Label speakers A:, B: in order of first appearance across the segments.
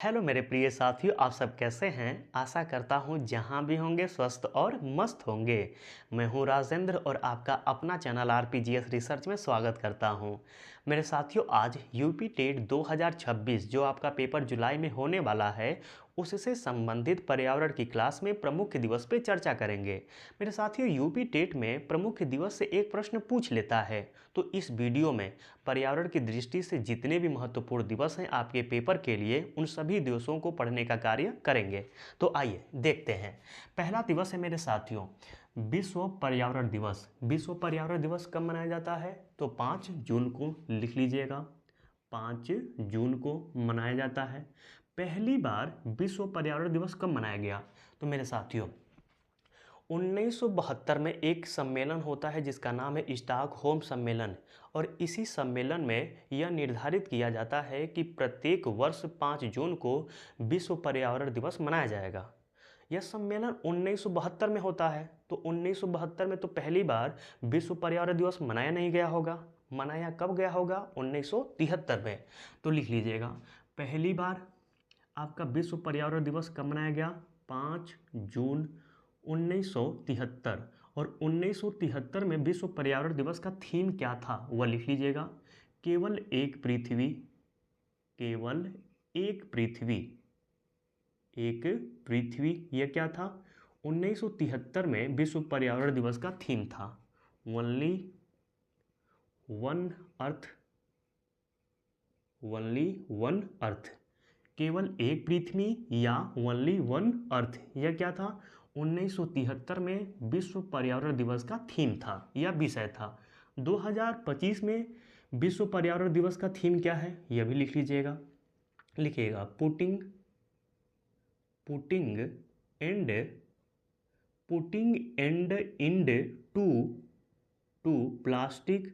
A: Hello मेरे प्रिय साथियों, आप सब कैसे हैं। आशा करता हूँ जहाँ भी होंगे स्वस्थ और मस्त होंगे। मैं हूँ राजेंद्र और आपका अपना चैनल आरपीजीएस रिसर्च में स्वागत करता हूँ। मेरे साथियों, आज यूपी टेट 2026 जो आपका पेपर जुलाई में होने वाला है, उससे संबंधित पर्यावरण की क्लास में प्रमुख दिवस पे चर्चा करेंगे। मेरे साथियों, यूपी टेट में प्रमुख दिवस से एक प्रश्न पूछ लेता है, तो इस वीडियो में पर्यावरण की दृष्टि से जितने भी महत्वपूर्ण दिवस हैं आपके पेपर के लिए, उन सभी दिवसों को पढ़ने का कार्य करेंगे। तो आइए देखते हैं। पहला दिवस है मेरे साथियों विश्व पर्यावरण दिवस। विश्व पर्यावरण दिवस कब मनाया जाता है? तो 5 जून को लिख लीजिएगा। 5 जून को मनाया जाता है। पहली बार विश्व पर्यावरण दिवस कब मनाया गया? तो मेरे साथियों 1972 में एक सम्मेलन होता है जिसका नाम है स्टॉकहोम सम्मेलन, और इसी सम्मेलन में यह निर्धारित किया जाता है कि प्रत्येक वर्ष 5 जून को विश्व पर्यावरण दिवस मनाया जाएगा। यह सम्मेलन 1972 में होता है, तो 1972 में तो पहली बार विश्व पर्यावरण दिवस मनाया नहीं गया होगा। मनाया कब गया होगा? 1973 में। तो लिख लीजिएगा, पहली बार आपका विश्व पर्यावरण दिवस कब मनाया गया? 5 जून 1973। और 1973 में विश्व पर्यावरण दिवस का थीम क्या था वह लिख लीजिएगा। केवल एक पृथ्वी, केवल एक पृथ्वी, एक पृथ्वी। यह क्या था? 1973 में विश्व पर्यावरण दिवस का थीम था only one earth, only one earth, केवल एक पृथ्वी या ओनली वन अर्थ। यह क्या था? 1973 में विश्व पर्यावरण दिवस का थीम था या विषय था। 2025 में विश्व पर्यावरण दिवस का थीम क्या है यह भी लिख लीजिएगा। लिखिएगा putting an end to plastic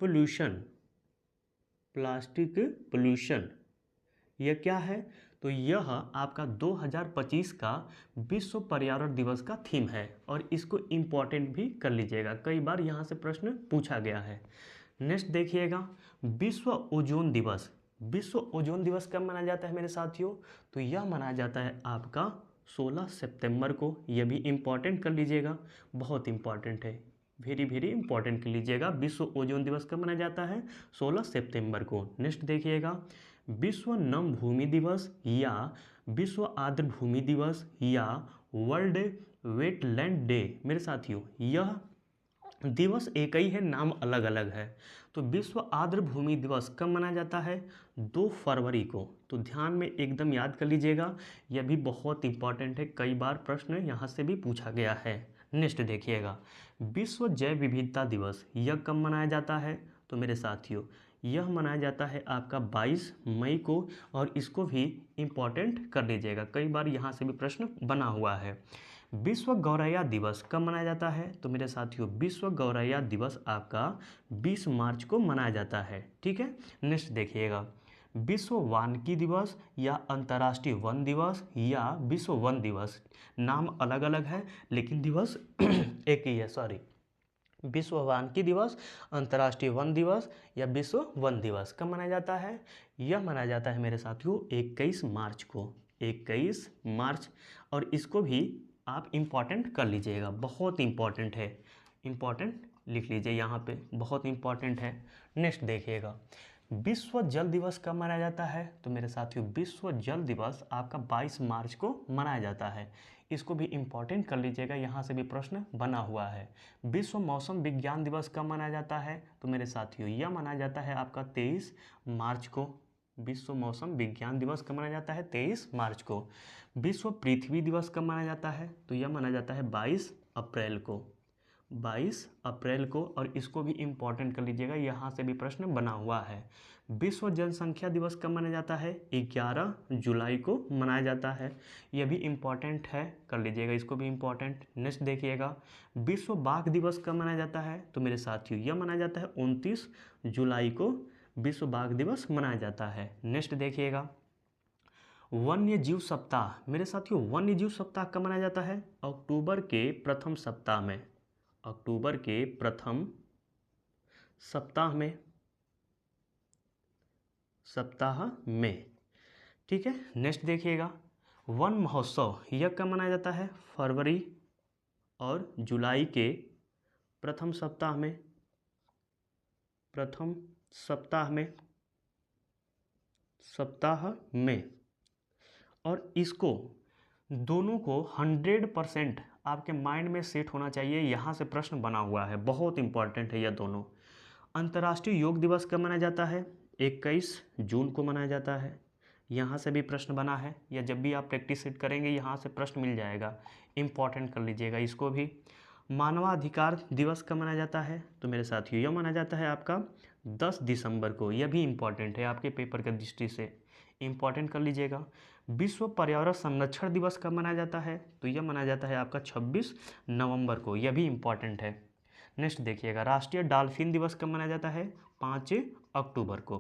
A: pollution, plastic pollution. यह क्या है? तो यह आपका 2025 का विश्व पर्यावरण दिवस का थीम है, और इसको इम्पोर्टेंट भी कर लीजिएगा, कई बार यहाँ से प्रश्न पूछा गया है। नेक्स्ट देखिएगा, विश्व ओजोन दिवस। विश्व ओजोन दिवस कब मनाया जाता है मेरे साथियों? तो यह मनाया जाता है आपका 16 सितंबर को। यह भी इम्पॉर्टेंट कर लीजिएगा, बहुत इम्पॉर्टेंट है, वेरी वेरी इंपॉर्टेंट कर लीजिएगा। विश्व ओजोन दिवस कब मनाया जाता है? 16 सितंबर को। नेक्स्ट देखिएगा, विश्व नम भूमि दिवस या विश्व आर्द्र भूमि दिवस या वर्ल्ड वेटलैंड डे। मेरे साथियों यह दिवस एक ही है, नाम अलग अलग है। तो विश्व आर्द्र भूमि दिवस कब मनाया जाता है? 2 फरवरी को। तो ध्यान में एकदम याद कर लीजिएगा, यह भी बहुत इंपॉर्टेंट है, कई बार प्रश्न यहाँ से भी पूछा गया है। नेक्स्ट देखिएगा, विश्व जैव विविधता दिवस, यह कब मनाया जाता है? तो मेरे साथियों यह मनाया जाता है आपका 22 मई को, और इसको भी इम्पॉर्टेंट कर लीजिएगा, कई बार यहाँ से भी प्रश्न बना हुआ है। विश्व गौरैया दिवस कब मनाया जाता है? तो मेरे साथियों विश्व गौरैया दिवस आपका 20 मार्च को मनाया जाता है। ठीक है। नेक्स्ट देखिएगा, विश्व वानिकी दिवस या अंतर्राष्ट्रीय वन दिवस या विश्व वन दिवस, नाम अलग अलग है लेकिन दिवस एक ही है, सॉरी। विश्व वानिकी दिवस, अंतर्राष्ट्रीय वन दिवस या विश्व वन दिवस कब मनाया जाता है? यह मनाया जाता है मेरे साथियों 21 मार्च को, 21 मार्च। और इसको भी आप इम्पॉर्टेंट कर लीजिएगा, बहुत इम्पॉर्टेंट है, इम्पॉर्टेंट लिख लीजिए यहाँ पे, बहुत इम्पॉर्टेंट है। नेक्स्ट देखिएगा, विश्व जल दिवस कब मनाया जाता है? तो मेरे साथियों विश्व जल दिवस आपका 22 मार्च को मनाया जाता है, इसको भी इम्पॉर्टेंट कर लीजिएगा, यहाँ से भी प्रश्न बना हुआ है। विश्व मौसम विज्ञान दिवस कब मनाया जाता है? तो मेरे साथियों यह मनाया जाता है आपका 23 मार्च को। विश्व मौसम विज्ञान दिवस कब मनाया जाता है? 23 मार्च को। विश्व पृथ्वी दिवस कब मनाया जाता है? तो यह मनाया जाता है 22 अप्रैल को, 22 अप्रैल को, और इसको भी इम्पॉर्टेंट कर लीजिएगा, यहाँ से भी प्रश्न बना हुआ है। विश्व जनसंख्या दिवस कब मनाया जाता है? 11 जुलाई को मनाया जाता है, यह भी इम्पॉर्टेंट है, कर लीजिएगा, इसको भी इम्पॉर्टेंट। नेक्स्ट देखिएगा, विश्व बाघ दिवस कब मनाया जाता है? तो मेरे साथियों यह मनाया जाता है 29 जुलाई को, विश्व बाघ दिवस मनाया जाता है। नेक्स्ट देखिएगा, वन्य जीव सप्ताह। मेरे साथियों वन्य जीव सप्ताह कब मनाया जाता है? अक्टूबर के प्रथम सप्ताह में, अक्टूबर के प्रथम सप्ताह में। सप्ताह में। ठीक है, नेक्स्ट देखिएगा, वन महोत्सव यह कब मनाया जाता है? फरवरी और जुलाई के प्रथम सप्ताह में, प्रथम सप्ताह में। और इसको दोनों को 100% आपके माइंड में सेट होना चाहिए, यहाँ से प्रश्न बना हुआ है, बहुत इंपॉर्टेंट है यह दोनों। अंतर्राष्ट्रीय योग दिवस कब मनाया जाता है? 21 जून को मनाया जाता है। यहाँ से भी प्रश्न बना है, या जब भी आप प्रैक्टिस सेट करेंगे यहाँ से प्रश्न मिल जाएगा, इंपॉर्टेंट कर लीजिएगा इसको भी। मानवाधिकार दिवस कब मनाया जाता है? तो मेरे साथियों यह मनाया जाता है आपका 10 दिसंबर को। यह भी इंपॉर्टेंट है, आपके पेपर की दृष्टि से इंपॉर्टेंट कर लीजिएगा। विश्व पर्यावरण संरक्षण दिवस कब मनाया जाता है? तो यह मनाया जाता है आपका 26 नवंबर को। यह भी इंपॉर्टेंट है। नेक्स्ट देखिएगा, राष्ट्रीय डॉल्फिन दिवस कब मनाया जाता है? 5 अक्टूबर को।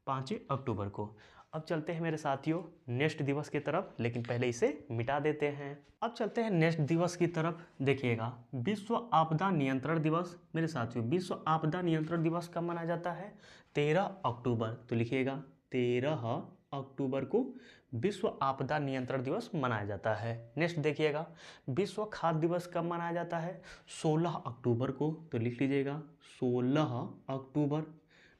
A: 5 अक्टूबर को। अब चलते हैं मेरे साथियों नेक्स्ट दिवस की तरफ, लेकिन पहले इसे मिटा देते हैं। अब चलते हैं नेक्स्ट दिवस की तरफ। देखिएगा, विश्व आपदा नियंत्रण दिवस। मेरे साथियों विश्व आपदा नियंत्रण दिवस कब मनाया जाता है? 13 अक्टूबर। तो लिखिएगा 13 अक्टूबर को विश्व आपदा नियंत्रण दिवस मनाया जाता है। नेक्स्ट देखिएगा, विश्व खाद्य दिवस कब मनाया जाता है? 16 अक्टूबर को। तो लिख लीजिएगा 16 अक्टूबर।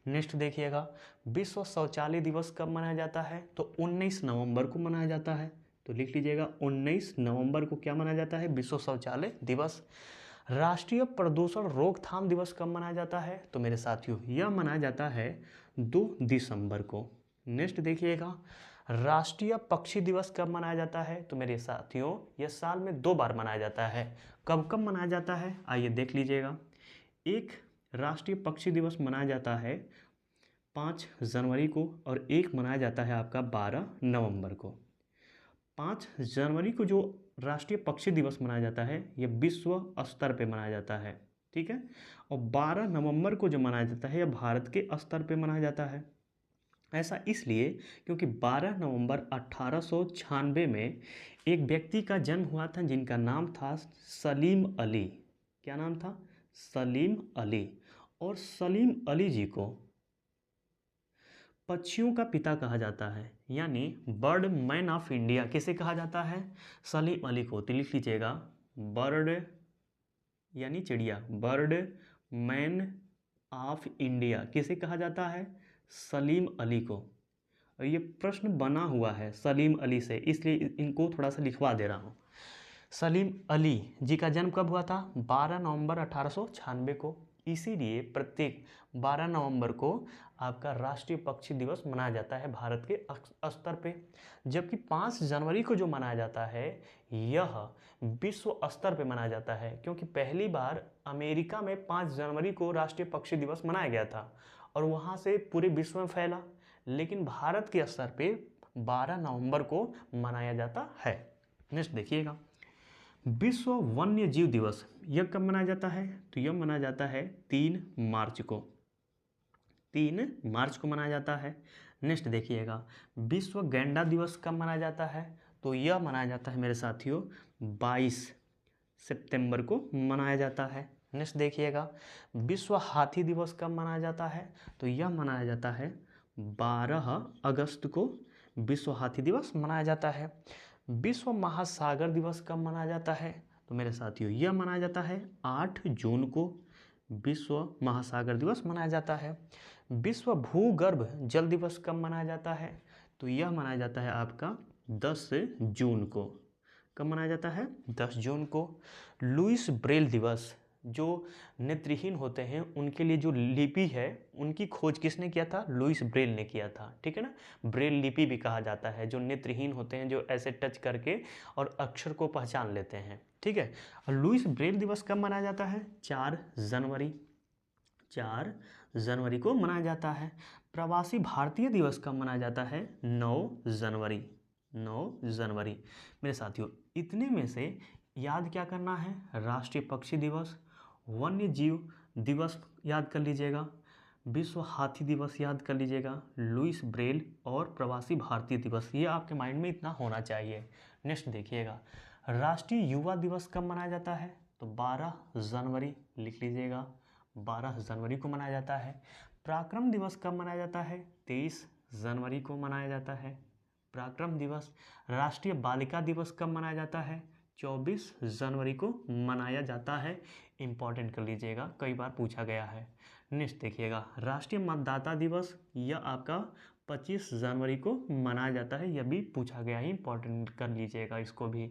A: नेक्स्ट देखिएगा, विश्व शौचालय दिवस कब मनाया जाता है? तो 19 नवंबर को मनाया जाता है। तो लिख लीजिएगा 19 नवंबर को क्या मनाया जाता है? विश्व शौचालय दिवस। राष्ट्रीय प्रदूषण रोकथाम दिवस कब मनाया जाता है? तो मेरे साथियों यह मनाया जाता है 2 दिसंबर को। नेक्स्ट देखिएगा, राष्ट्रीय पक्षी दिवस कब मनाया जाता है? तो मेरे साथियों यह साल में 2 बार मनाया जाता है। कब कब मनाया जाता है आइए देख लीजिएगा। एक राष्ट्रीय पक्षी दिवस मनाया जाता है 5 जनवरी को, और एक मनाया जाता है आपका 12 नवंबर को। 5 जनवरी को जो राष्ट्रीय पक्षी दिवस मनाया जाता है यह विश्व स्तर पे मनाया जाता है। ठीक है, और 12 नवंबर को जो मनाया जाता है यह भारत के स्तर पे मनाया जाता है। ऐसा इसलिए क्योंकि 12 नवंबर 1896 में एक व्यक्ति का जन्म हुआ था जिनका नाम था सलीम अली। क्या नाम था? सलीम अली। और सलीम अली जी को पक्षियों का पिता कहा जाता है, यानी बर्ड मैन ऑफ इंडिया किसे कहा जाता है? सलीम अली को। तो लिख लीजिएगा बर्ड यानी चिड़िया, बर्ड मैन ऑफ इंडिया किसे कहा जाता है? सलीम अली को। और ये प्रश्न बना हुआ है सलीम अली से, इसलिए इनको थोड़ा सा लिखवा दे रहा हूँ। सलीम अली जी का जन्म कब हुआ था? 12 नवंबर 1896 को। इसीलिए प्रत्येक 12 नवंबर को आपका राष्ट्रीय पक्षी दिवस मनाया जाता है भारत के स्तर पे। जबकि 5 जनवरी को जो मनाया जाता है यह विश्व स्तर पे मनाया जाता है, क्योंकि पहली बार अमेरिका में 5 जनवरी को राष्ट्रीय पक्षी दिवस मनाया गया था और वहाँ से पूरे विश्व में फैला। लेकिन भारत के स्तर पे 12 नवंबर को मनाया जाता है। नेक्स्ट देखिएगा, विश्व वन्य जीव दिवस यह कब मनाया जाता है? तो यह मनाया जाता है 3 मार्च को। 3 मार्च को मनाया जाता है। नेक्स्ट देखिएगा, विश्व गैंडा दिवस कब मनाया जाता है? तो यह मनाया जाता है मेरे साथियों 22 सितंबर को मनाया जाता है। नेक्स्ट देखिएगा, विश्व हाथी दिवस कब मनाया जाता है? तो यह मनाया जाता है 12 अगस्त को विश्व हाथी दिवस मनाया जाता है। विश्व महासागर दिवस कब मनाया जाता है? तो मेरे साथियों यह मनाया जाता है 8 जून को विश्व महासागर दिवस मनाया जाता है। विश्व भूगर्भ जल दिवस कब मनाया जाता है? तो यह मनाया जाता है आपका 10 जून को। कब मनाया जाता है? 10 जून को। लुईस ब्रेल दिवस, जो नेत्रहीन होते हैं उनके लिए जो लिपि है उनकी खोज किसने किया था? लुईस ब्रेल ने किया था। ठीक है ना, ब्रेल लिपि भी कहा जाता है, जो नेत्रहीन होते हैं जो ऐसे टच करके और अक्षर को पहचान लेते हैं। ठीक है, और लुईस ब्रेल दिवस कब मनाया जाता है? 4 जनवरी। 4 जनवरी को मनाया जाता है। प्रवासी भारतीय दिवस कब मनाया जाता है? 9 जनवरी। 9 जनवरी। मेरे साथियों इतने में से याद क्या करना है? राष्ट्रीय पक्षी दिवस, वन्य जीव दिवस याद कर लीजिएगा, विश्व हाथी दिवस याद कर लीजिएगा, लुईस ब्रेल और प्रवासी भारतीय दिवस, ये आपके माइंड में इतना होना चाहिए। नेक्स्ट देखिएगा, राष्ट्रीय युवा दिवस कब मनाया जाता है? तो 12 जनवरी लिख लीजिएगा, 12 जनवरी को मनाया जाता है। पराक्रम दिवस कब मनाया जाता है? 23 जनवरी को मनाया जाता है पराक्रम दिवस। राष्ट्रीय बालिका दिवस कब मनाया जाता है? 24 जनवरी को मनाया जाता है। इंपॉर्टेंट कर लीजिएगा, कई बार पूछा गया है। नेक्स्ट देखिएगा, राष्ट्रीय मतदाता दिवस, यह आपका 25 जनवरी को मनाया जाता है, यह भी पूछा गया है, इंपॉर्टेंट कर लीजिएगा इसको भी।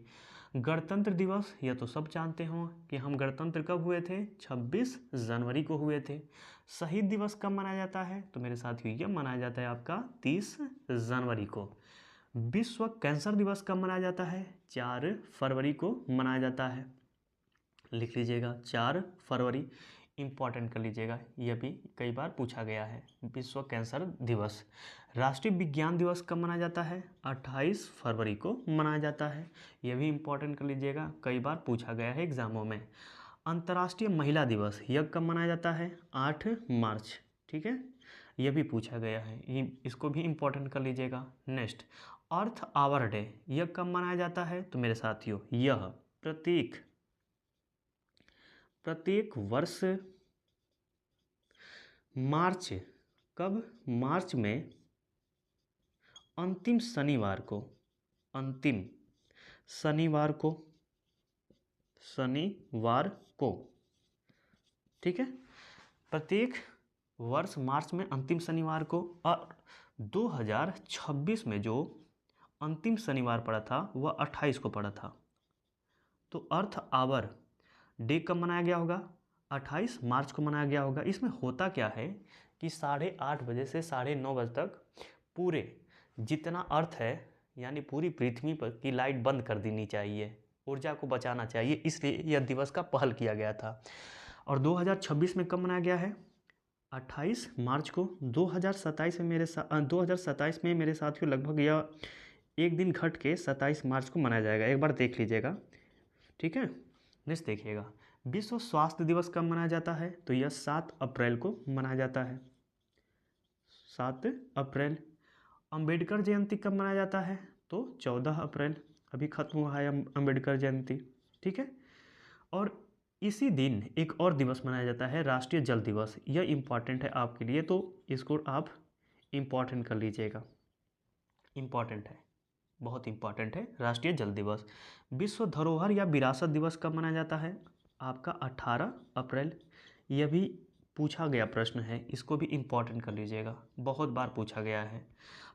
A: गणतंत्र दिवस, यह तो सब जानते हो कि हम गणतंत्र कब हुए थे? 26 जनवरी को हुए थे। शहीद दिवस कब मनाया जाता है? तो मेरे साथियों यह मनाया जाता है आपका 30 जनवरी को। विश्व कैंसर दिवस कब मनाया जाता है? 4 फरवरी को मनाया जाता है। लिख लीजिएगा 4 फरवरी, इंपॉर्टेंट कर लीजिएगा, यह भी कई बार पूछा गया है। विश्व कैंसर दिवस। राष्ट्रीय विज्ञान दिवस कब मनाया जाता है? 28 फरवरी को मनाया जाता है, यह भी इंपॉर्टेंट कर लीजिएगा, कई बार पूछा गया है एग्जामों में। अंतर्राष्ट्रीय महिला दिवस, यह कब मनाया जाता है? 8 मार्च, ठीक है, यह भी पूछा गया है, इसको भी इंपॉर्टेंट कर लीजिएगा। नेक्स्ट, अर्थ आवर डे, यह कब मनाया जाता है? तो मेरे साथियों यह प्रत्येक वर्ष मार्च, कब? मार्च में अंतिम शनिवार को, ठीक है, प्रत्येक वर्ष मार्च में अंतिम शनिवार को। और 2026 में जो अंतिम शनिवार पड़ा था वह 28 को पड़ा था। तो अर्थ आवर डे कब मनाया गया होगा? 28 मार्च को मनाया गया होगा। इसमें होता क्या है कि 8:30 बजे से 9:30 बजे तक पूरे जितना अर्थ है यानी पूरी पृथ्वी पर की लाइट बंद कर देनी चाहिए, ऊर्जा को बचाना चाहिए, इसलिए यह दिवस का पहल किया गया था। और 2026 में कब मनाया गया है? 28 मार्च को। 2027 में मेरे साथियों लगभग यह एक दिन घट के 27 मार्च को मनाया जाएगा, एक बार देख लीजिएगा, ठीक है। नेक्स्ट देखिएगा, विश्व स्वास्थ्य दिवस कब मनाया जाता है? तो यह 7 अप्रैल को मनाया जाता है, 7 अप्रैल। अंबेडकर जयंती कब मनाया जाता है? तो 14 अप्रैल, अभी खत्म हुआ है अंबेडकर जयंती, ठीक है। और इसी दिन एक और दिवस मनाया जाता है, राष्ट्रीय जल दिवस, यह इंपॉर्टेंट है आपके लिए, तो इसको आप इंपॉर्टेंट कर लीजिएगा, इंपॉर्टेंट है, बहुत इंपॉर्टेंट है राष्ट्रीय जल दिवस। विश्व धरोहर या विरासत दिवस कब मनाया जाता है? आपका 18 अप्रैल, यह भी पूछा गया प्रश्न है, इसको भी इंपॉर्टेंट कर लीजिएगा, बहुत बार पूछा गया है।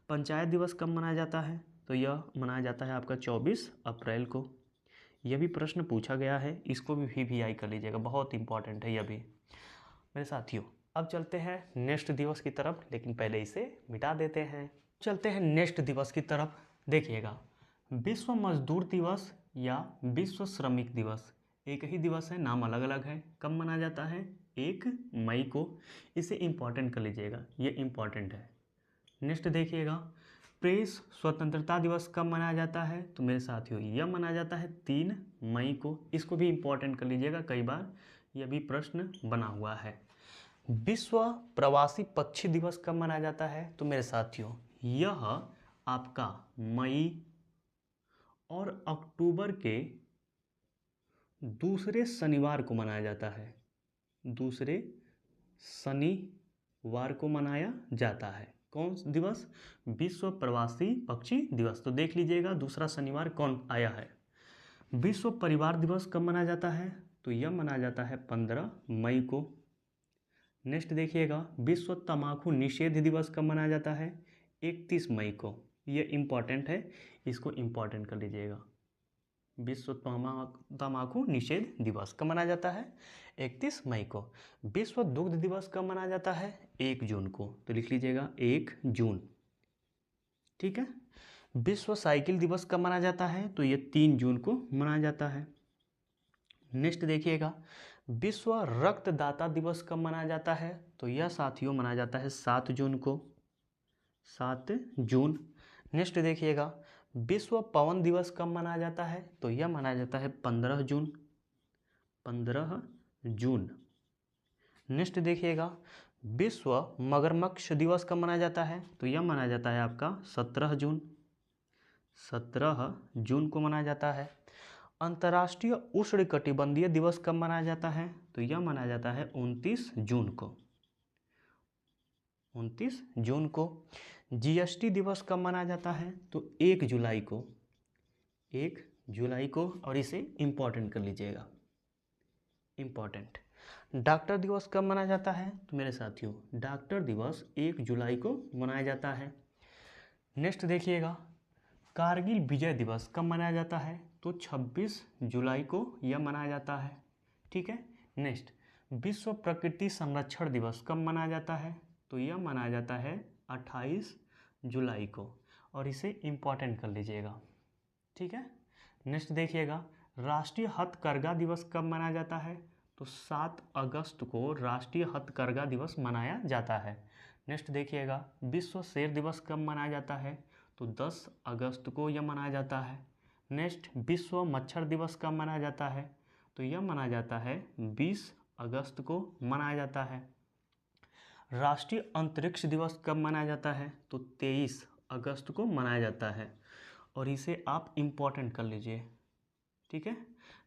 A: पंचायत दिवस कब मनाया जाता है? तो यह मनाया जाता है आपका 24 अप्रैल को, यह भी प्रश्न पूछा गया है, इसको भी VVI कर लीजिएगा, बहुत इंपॉर्टेंट है यह भी। मेरे साथियों अब चलते हैं नेक्स्ट दिवस की तरफ, लेकिन पहले इसे मिटा देते हैं। चलते हैं नेक्स्ट दिवस की तरफ। देखिएगा, विश्व मजदूर दिवस या विश्व श्रमिक दिवस एक ही दिवस है, नाम अलग अलग है। कब मनाया जाता है? 1 मई को, इसे इंपॉर्टेंट कर लीजिएगा, ये इंपॉर्टेंट है। नेक्स्ट देखिएगा, प्रेस स्वतंत्रता दिवस कब मनाया जाता है? तो मेरे साथियों यह मनाया जाता है 3 मई को, इसको भी इंपॉर्टेंट कर लीजिएगा, कई बार यह भी प्रश्न बना हुआ है। विश्व प्रवासी पक्षी दिवस कब मनाया जाता है? तो मेरे साथियों यह आपका मई और अक्टूबर के दूसरे शनिवार को मनाया जाता है, दूसरे शनिवार को मनाया जाता है। कौन दिवस? विश्व प्रवासी पक्षी दिवस, तो देख लीजिएगा दूसरा शनिवार कौन आया है। विश्व परिवार दिवस कब मनाया जाता है? तो यह मनाया जाता है 15 मई को। नेक्स्ट देखिएगा, विश्व तंबाकू निषेध दिवस कब मनाया जाता है? 31 मई को, यह इंपॉर्टेंट है, इसको इंपॉर्टेंट कर लीजिएगा। विश्व तंबाकू निषेध दिवस कब मनाया जाता है? 31 मई को। विश्व दुग्ध दिवस कब मनाया जाता है? 1 जून को, तो लिख लीजिएगा 1 जून, ठीक है। विश्व साइकिल दिवस कब मनाया जाता है? तो ये 3 जून को मनाया जाता है। नेक्स्ट देखिएगा, विश्व रक्तदाता दिवस कब मनाया जाता है? तो यह साथियों मनाया जाता है 7 जून को, 7 जून। नेक्स्ट देखिएगा, विश्व पवन दिवस कब मनाया जाता है? तो यह मनाया जाता है 15 जून, 15 जून। नेक्स्ट देखिएगा, विश्व मगरमच्छ दिवस कब मनाया जाता है? तो यह मनाया जाता है आपका 17 जून, 17 जून को मनाया जाता है। अंतर्राष्ट्रीय उष्णकटिबंधीय दिवस कब मनाया जाता है? तो यह मनाया जाता है 29 जून को, 29 जून को। जीएसटी दिवस कब मनाया जाता है? तो 1 जुलाई को, 1 जुलाई को, और इसे इम्पॉर्टेंट कर लीजिएगा, इम्पॉर्टेंट। डॉक्टर दिवस कब मनाया जाता है? तो मेरे साथियों डॉक्टर दिवस 1 जुलाई को मनाया जाता है। नेक्स्ट देखिएगा, कारगिल विजय दिवस कब मनाया जाता है? तो 26 जुलाई को यह मनाया जाता है। ठीक है। नेक्स्ट, विश्व प्रकृति संरक्षण दिवस कब मनाया जाता है? तो यह मनाया जाता है 28 जुलाई को, और इसे इम्पॉर्टेंट कर लीजिएगा। ठीक है। नेक्स्ट देखिएगा, राष्ट्रीय हथकरघा दिवस कब मनाया जाता है? तो 7 अगस्त को राष्ट्रीय हथकरघा दिवस मनाया जाता है। नेक्स्ट देखिएगा, विश्व शेर दिवस कब मनाया जाता है? तो 10 अगस्त को यह मनाया जाता है। नेक्स्ट, विश्व मच्छर दिवस कब मनाया जाता है? तो यह मनाया जाता है 20 अगस्त को मनाया जाता है। राष्ट्रीय अंतरिक्ष दिवस कब मनाया जाता है? तो 23 अगस्त को मनाया जाता है, और इसे आप इम्पॉर्टेंट कर लीजिए। ठीक है।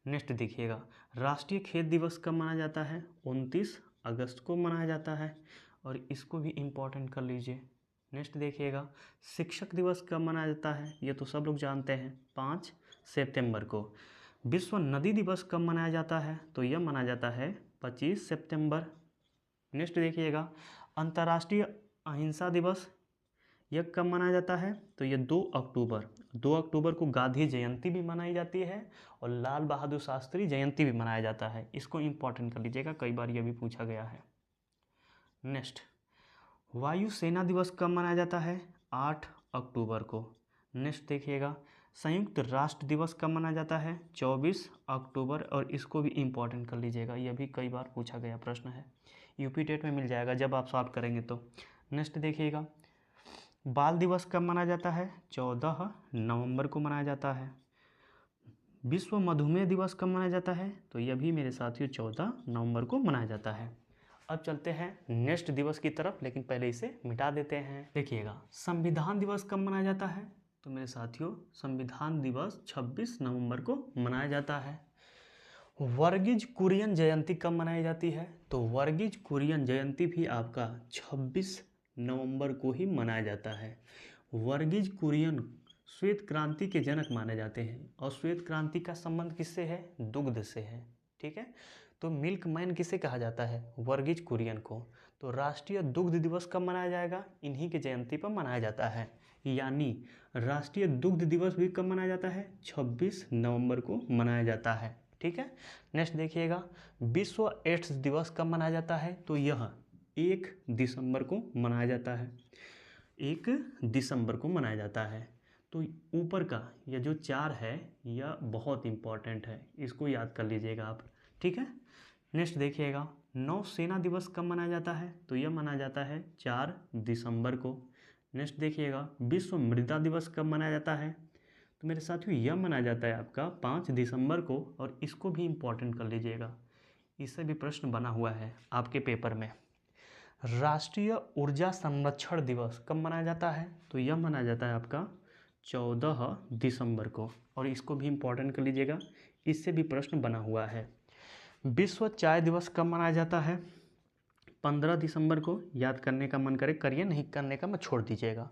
A: नेक्स्ट देखिएगा, राष्ट्रीय खेत दिवस कब मनाया जाता है? 29 अगस्त को मनाया जाता है, और इसको भी इम्पॉर्टेंट कर लीजिए। नेक्स्ट देखिएगा, शिक्षक दिवस कब मनाया जाता है? ये तो सब लोग जानते हैं, 5 सितंबर को। विश्व नदी दिवस कब मनाया जाता है? तो यह मनाया जाता है 25 सितंबर। नेक्स्ट देखिएगा, अंतर्राष्ट्रीय अहिंसा दिवस यह कब मनाया जाता है? तो यह 2 अक्टूबर को गांधी जयंती भी मनाई जाती है, और लाल बहादुर शास्त्री जयंती भी मनाया जाता है। इसको इम्पॉर्टेंट कर लीजिएगा, कई बार यह भी पूछा गया है। नेक्स्ट, वायुसेना दिवस कब मनाया जाता है? 8 अक्टूबर को। नेक्स्ट देखिएगा, संयुक्त राष्ट्र दिवस कब मनाया जाता है? 24 अक्टूबर, और इसको भी इम्पॉर्टेंट कर लीजिएगा, यह भी कई बार पूछा गया प्रश्न है, यूपी टेट में मिल जाएगा जब आप सॉल्व करेंगे तो। नेक्स्ट देखिएगा, बाल दिवस कब मनाया जाता है? 14 नवंबर को मनाया जाता है। विश्व मधुमेह दिवस कब मनाया जाता है? तो यह भी मेरे साथियों 14 नवंबर को मनाया जाता है। अब चलते हैं नेक्स्ट दिवस की तरफ, लेकिन पहले इसे मिटा देते हैं। देखिएगा, संविधान दिवस कब मनाया जाता है? तो मेरे साथियों संविधान दिवस 26 नवंबर को मनाया जाता है। वर्गीज कुरियन जयंती कब मनाई जाती है? तो वर्गीज कुरियन जयंती भी आपका 26 नवंबर को ही मनाया जाता है। वर्गीज कुरियन श्वेत क्रांति के जनक माने जाते हैं, और श्वेत क्रांति का संबंध किससे है? दुग्ध से है। ठीक है। तो मिल्क मैन किसे कहा जाता है? वर्गीज कुरियन को। तो राष्ट्रीय दुग्ध दिवस कब मनाया जाएगा? इन्हीं के जयंती पर मनाया जाता है, यानी राष्ट्रीय दुग्ध दिवस भी कब मनाया जाता है? 26 नवंबर को मनाया जाता है। ठीक है। नेक्स्ट देखिएगा, विश्व एड्स दिवस कब मनाया जाता है? तो यह 1 दिसंबर को मनाया जाता है, 1 दिसंबर को मनाया जाता है। तो ऊपर का यह जो 4 है यह बहुत इम्पॉर्टेंट है, इसको याद कर लीजिएगा आप। ठीक है। नेक्स्ट देखिएगा, नौसेना दिवस कब मनाया जाता है? तो यह मनाया जाता है 4 दिसंबर को। नेक्स्ट देखिएगा, विश्व मृदा दिवस कब मनाया जाता है? तो मेरे साथियों यह मनाया जाता है आपका 5 दिसंबर को, और इसको भी इम्पॉर्टेंट कर लीजिएगा, इससे भी प्रश्न बना हुआ है आपके पेपर में। राष्ट्रीय ऊर्जा संरक्षण दिवस कब मनाया जाता है? तो यह मनाया जाता है आपका 14 दिसंबर को, और इसको भी इम्पॉर्टेंट कर लीजिएगा, इससे भी प्रश्न बना हुआ है। विश्व चाय दिवस कब मनाया जाता है? 15 दिसंबर को। याद करने का मन करे करिए, नहीं करने का मत छोड़ दीजिएगा।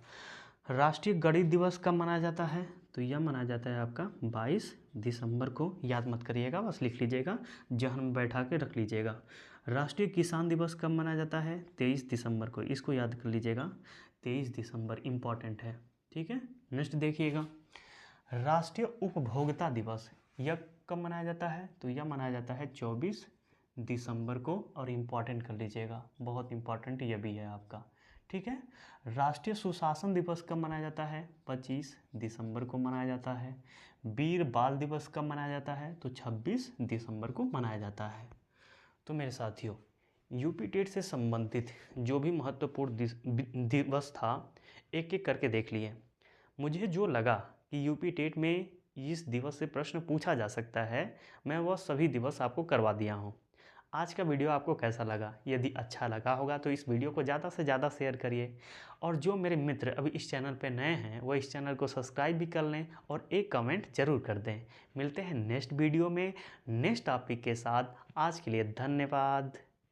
A: राष्ट्रीय गणित दिवस कब मनाया जाता है? तो यह मनाया जाता है आपका 22 दिसंबर को। याद मत करिएगा, बस लिख लीजिएगा, जहन में बैठा के रख लीजिएगा। राष्ट्रीय किसान दिवस कब मनाया जाता है? 23 दिसंबर को। इसको याद कर लीजिएगा, 23 दिसंबर इम्पॉर्टेंट है। ठीक है। नेक्स्ट देखिएगा, राष्ट्रीय उपभोक्ता दिवस यह कब मनाया जाता है? तो यह मनाया जाता है 24 दिसंबर को, और इम्पॉर्टेंट कर लीजिएगा, बहुत इम्पॉर्टेंट यह भी है आपका। ठीक है। राष्ट्रीय सुशासन दिवस कब मनाया जाता है? 25 दिसंबर को मनाया जाता है। वीर बाल दिवस कब मनाया जाता है? तो 26 दिसंबर को मनाया जाता है। तो मेरे साथियों यूपी टेट से संबंधित जो भी महत्वपूर्ण दिवस था एक एक करके देख लिए। मुझे जो लगा कि यूपी टेट में इस दिवस से प्रश्न पूछा जा सकता है, मैं वह सभी दिवस आपको करवा दिया हूँ। आज का वीडियो आपको कैसा लगा? यदि अच्छा लगा होगा तो इस वीडियो को ज़्यादा से ज़्यादा शेयर करिए, और जो मेरे मित्र अभी इस चैनल पर नए हैं वो इस चैनल को सब्सक्राइब भी कर लें, और एक कमेंट ज़रूर कर दें। मिलते हैं नेक्स्ट वीडियो में नेक्स्ट टॉपिक के साथ। आज के लिए धन्यवाद।